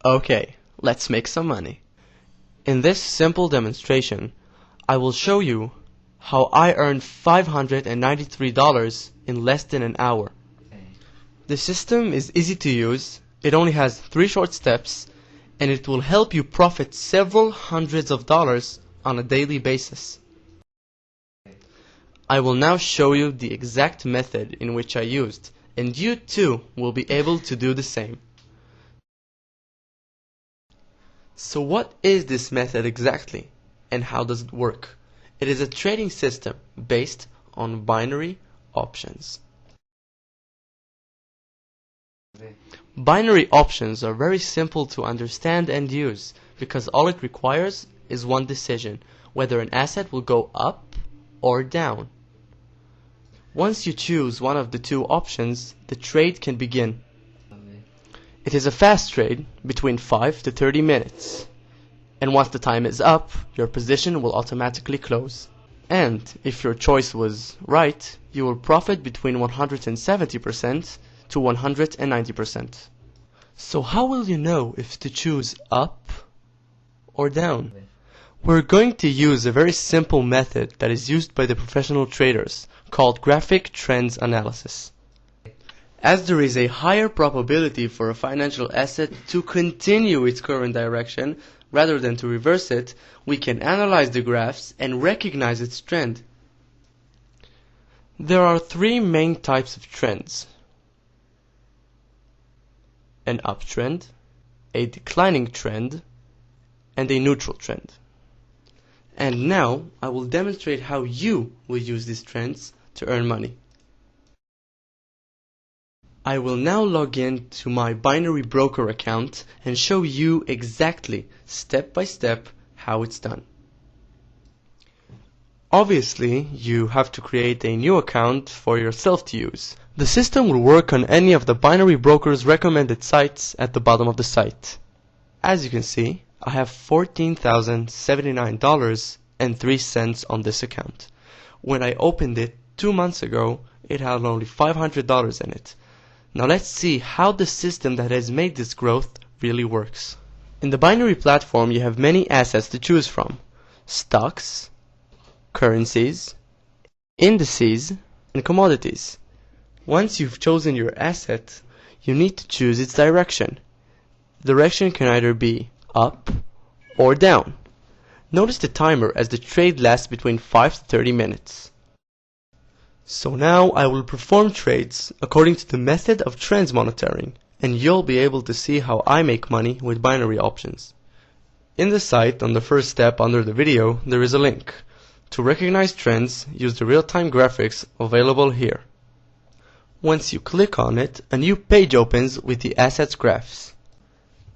Okay, let's make some money. In this simple demonstration, I will show you how I earned $593 in less than an hour. The system is easy to use, it only has 3 short steps, and it will help you profit several hundreds of dollars on a daily basis. I will now show you the exact method in which I used, and you too will be able to do the same. So what is this method exactly, and how does it work? It is a trading system based on binary options. Binary options are very simple to understand and use because all it requires is one decision, whether an asset will go up or down. Once you choose one of the 2 options, the trade can begin. It is a fast trade between 5 to 30 minutes. And once the time is up, your position will automatically close. And if your choice was right, you will profit between 170% to 190%. So how will you know if to choose up or down? We're going to use a very simple method that is used by the professional traders called graphic trends analysis. As there is a higher probability for a financial asset to continue its current direction rather than to reverse it, we can analyze the graphs and recognize its trend. There are 3 main types of trends: an uptrend, a declining trend, and a neutral trend. And now I will demonstrate how you will use these trends to earn money. I will now log in to my Binary Broker account and show you exactly, step by step, how it's done. Obviously, you have to create a new account for yourself to use. The system will work on any of the Binary Broker's recommended sites at the bottom of the site. As you can see, I have $14,079.03 on this account. When I opened it 2 months ago, it had only $500 in it. Now let's see how the system that has made this growth really works. In the binary platform, you have many assets to choose from: stocks, currencies, indices, and commodities. Once you've chosen your asset, you need to choose its direction. The direction can either be up or down. Notice the timer as the trade lasts between 5 to 30 minutes. So now I will perform trades according to the method of trends monitoring, and you'll be able to see how I make money with binary options. In the site, on the first step under the video, there is a link. To recognize trends, use the real-time graphics available here. Once you click on it, a new page opens with the assets graphs.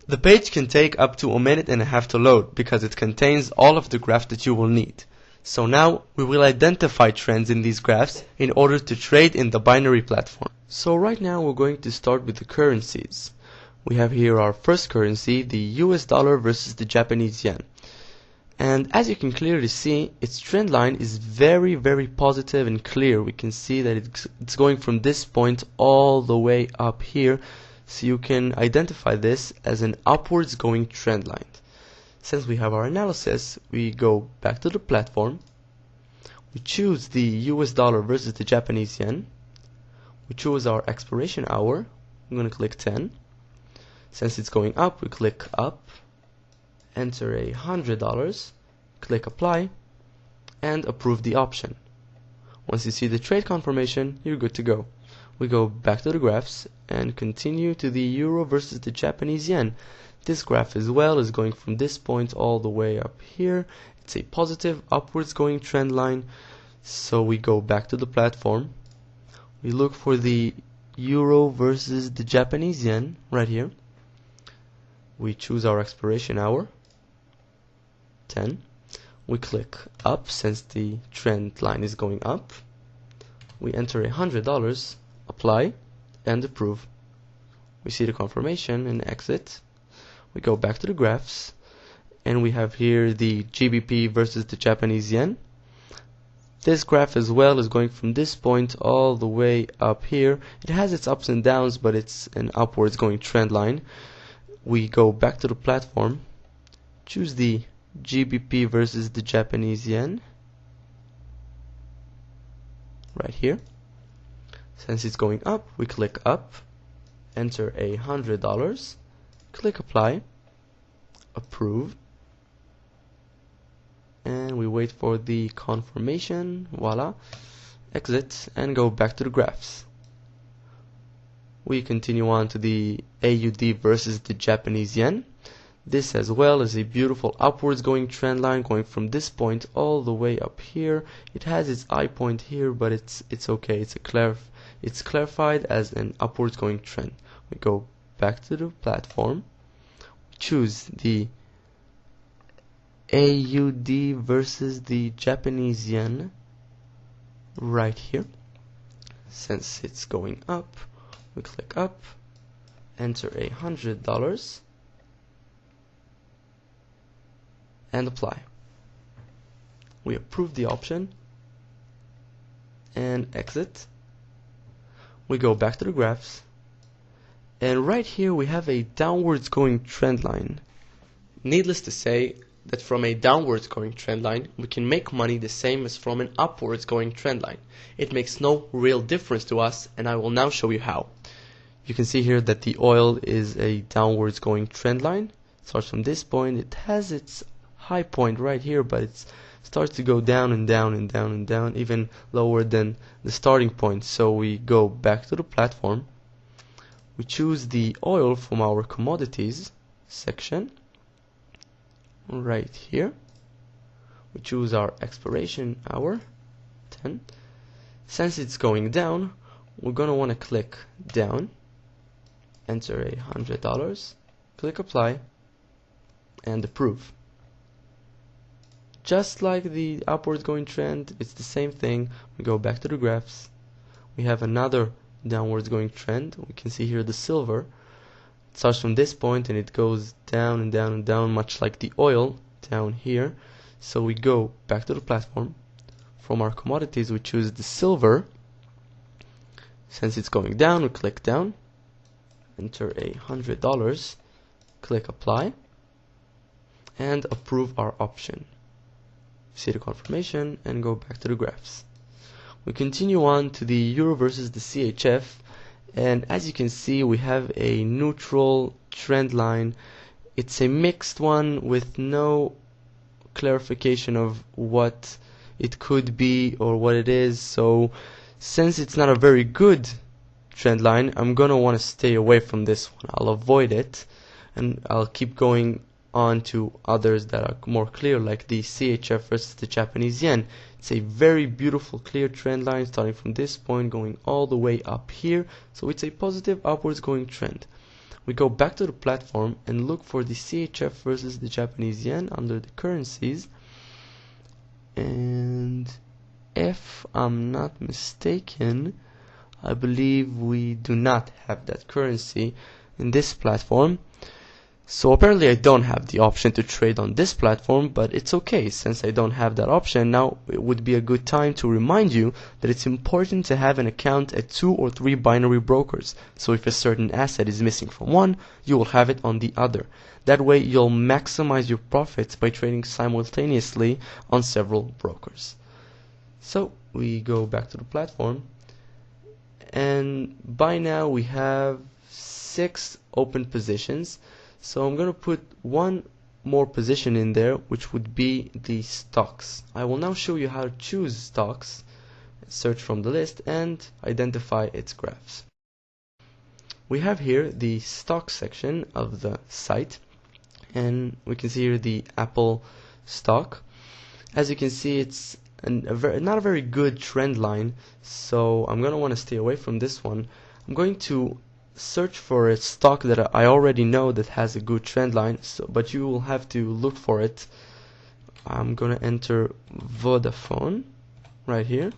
The page can take up to 1.5 minutes to load because it contains all of the graphs that you will need. So now we will identify trends in these graphs in order to trade in the binary platform. So right now we're going to start with the currencies. We have here our first currency, the US dollar versus the Japanese yen. And as you can clearly see, its trend line is very, very positive and clear. We can see that it's going from this point all the way up here. So you can identify this as an upwards going trend line. Since we have our analysis, we go back to the platform. We choose the US dollar versus the Japanese yen. We choose our expiration hour. I'm going to click 10. Since it's going up, we click up. Enter $100. Click apply. And approve the option. Once you see the trade confirmation, you're good to go. We go back to the graphs and continue to the euro versus the Japanese yen. This graph as well is going from this point all the way up here. It's a positive upwards going trend line. So we go back to the platform. We look for the euro versus the Japanese yen right here. We choose our expiration hour, 10. We click up since the trend line is going up. We enter $100, apply, and approve. We see the confirmation and exit. We go back to the graphs, and we have here the GBP versus the Japanese yen. This graph as well is going from this point all the way up here. It has its ups and downs, but it's an upwards going trend line. we go back to the platform, choose the GBP versus the Japanese yen right here. Since it's going up, we click up, enter $100, click apply, approve, and we wait for the confirmation. Voila, exit and go back to the graphs. We continue on to the AUD versus the Japanese yen. This as well is a beautiful upwards going trend line going from this point all the way up here. It has its eye point here, but it's okay. It's clarified as an upwards going trend. We go back to the platform, choose the AUD versus the Japanese yen right here. Since it's going up, we click up, enter $100 and apply. We approve the option and exit. We go back to the graphs, and right here we have a downwards going trend line. Needless to say that from a downwards going trend line we can make money the same as from an upwards going trend line. It makes no real difference to us, and I will now show you how. You can see here that the oil is a downwards going trend line. It starts from this point. It has its high point right here, but it starts to go down and down and down and down, even lower than the starting point. So we go back to the platform, we choose the oil from our commodities section right here, we choose our expiration hour 10. Since it's going down, we're gonna want to click down, enter $100, click apply and approve. Just like the upwards going trend, it's the same thing. We go back to the graphs, we have another downwards going trend. We can see here the silver. It starts from this point and it goes down and down and down, much like the oil down here. So we go back to the platform. From our commodities we choose the silver. Since it's going down, we click down, enter $100, click apply and approve our option. See the confirmation and go back to the graphs. We continue on to the euro versus the CHF, and as you can see we have a neutral trend line. It's a mixed one with no clarification of what it could be or what it is. So since it's not a very good trend line, I'm gonna want to stay away from this one. I'll avoid it and I'll keep going on to others that are more clear, like the CHF versus the Japanese yen. It's a very beautiful clear trend line starting from this point going all the way up here, so it's a positive upwards going trend. We go back to the platform and look for the CHF versus the Japanese yen under the currencies, and if I'm not mistaken, I believe we do not have that currency in this platform. So apparently I don't have the option to trade on this platform, but it's okay. Since I don't have that option, now it would be a good time to remind you that it's important to have an account at 2 or 3 binary brokers. So if a certain asset is missing from one, you will have it on the other. That way you'll maximize your profits by trading simultaneously on several brokers. So we go back to the platform, and by now we have 6 open positions. So I'm going to put one more position in there, which would be the stocks. I will now show you how to choose stocks, search from the list and identify its graphs. We have here the stock section of the site, and we can see here the Apple stock. As you can see, it's not a very good trend line, so I'm going to want to stay away from this one. I'm going to search for a stock that I already know that has a good trend line, but you will have to look for it. I'm gonna enter Vodafone right here.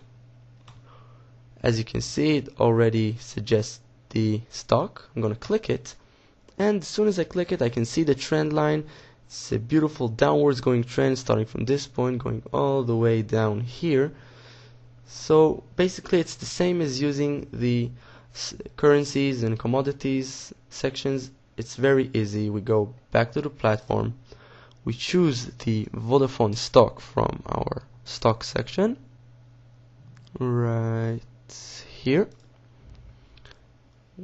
As you can see, it already suggests the stock. I'm gonna click it, and as soon as I click it, I can see the trend line. It's a beautiful downwards going trend starting from this point going all the way down here. So basically it's the same as using the currencies and commodities sections it's very easy. We go back to the platform, we choose the Vodafone stock from our stock section right here.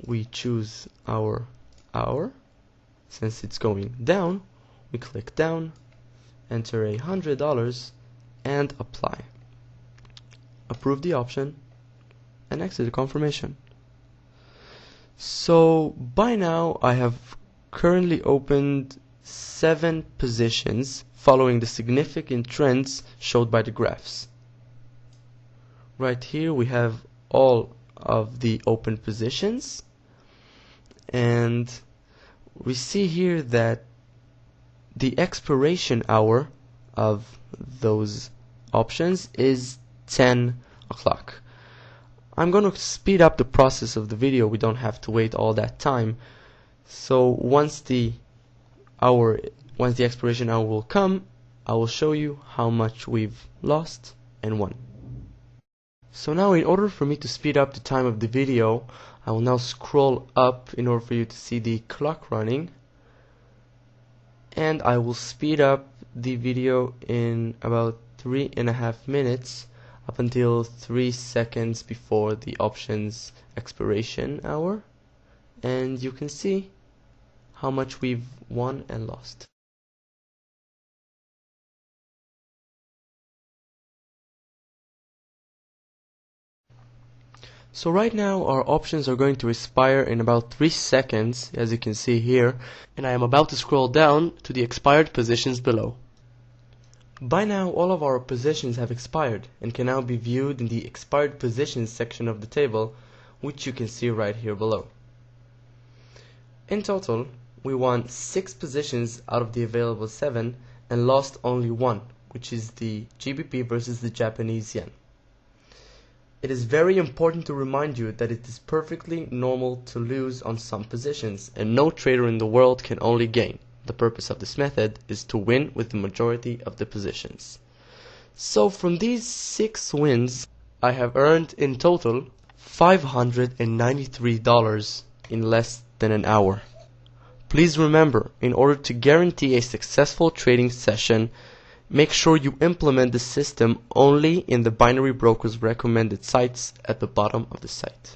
We choose our hour. Since it's going down, we click down, enter $100 and apply. Approve the option and exit the confirmation. So by now I have currently opened 7 positions following the significant trends showed by the graphs. Right here we have all of the open positions, and we see here that the expiration hour of those options is 10 o'clock. I'm going to speed up the process of the video. We don't have to wait all that time. So once the expiration hour will come, I will show you how much we've lost and won. So now, in order for me to speed up the time of the video, I will now scroll up in order for you to see the clock running, and I will speed up the video in about 3.5 minutes up until 3 seconds before the options expiration hour, and you can see how much we've won and lost. So right now our options are going to expire in about 3 seconds, as you can see here, and I am about to scroll down to the expired positions below. By now all of our positions have expired and can now be viewed in the expired positions section of the table, which you can see right here below. In total, we won 6 positions out of the available 7 and lost only 1, which is the GBP versus the Japanese yen. It is very important to remind you that it is perfectly normal to lose on some positions, and no trader in the world can only gain. The purpose of this method is to win with the majority of the positions. So from these 6 wins, I have earned in total $593 in less than an hour. Please remember, in order to guarantee a successful trading session, make sure you implement the system only in the binary broker's recommended sites at the bottom of the site.